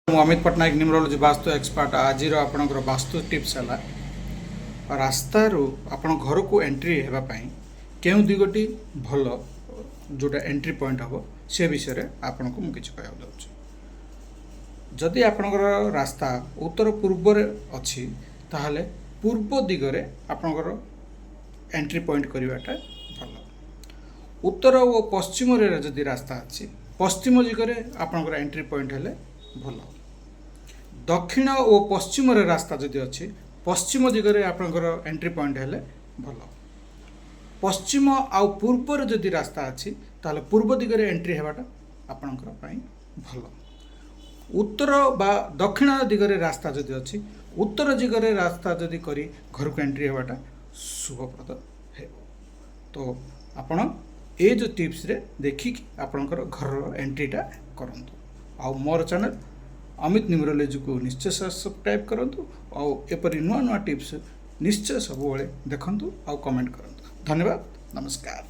ମୁଁ ଅମିତ ପଟ୍ଟନାୟକ ନ୍ୟୁମରୋଲୋଜି ବାସ୍ତୁ एक्सपर्ट आज आपणकर वास्तु टिप्स है रास्तारू आपण घर को एंट्री होगापाई केउ दिगटी भल जोटा एंट्री पॉइंट हम से विषय आपन को मुझे कहना चाहूँ जदि आपणकर रास्ता उत्तर पूर्व अच्छी ताहले पूर्व दिगरे आपणकर एंट्री पॉइंट करवाटा भल उत्तर और पश्चिम जदि रास्ता अच्छी पश्चिम दिगरे आपणकर एंट्री पॉइंट हेले भल दक्षिण और पश्चिम रास्ता जदि अच्छी पश्चिम दिगरे आपणकर एंट्री पॉइंट हेले भल पश्चिम आउ पूर्व जदि रास्ता अच्छी ताहले पूर्व दिगरे एंट्री होगाटा आपणकर पाई भल उत्तर बा दक्षिण दिगरे रास्ता जदि अच्छी उत्तर दिगरे रास्ता जदि करी घर को एंट्री होगाटा शुभप्रद है। तो आपण ए जो टिप्स रे देखिक आपणकर घर एंट्रीटा करंतु आउ मोर चैनल अमित न्यूमरोलोजी को निश्चय सब्सक्राइब करंतु आउ एपरी नुआ नुआ टिप्स निश्चय सब देखंतु आउ कमेंट करंतु। धन्यवाद, नमस्कार।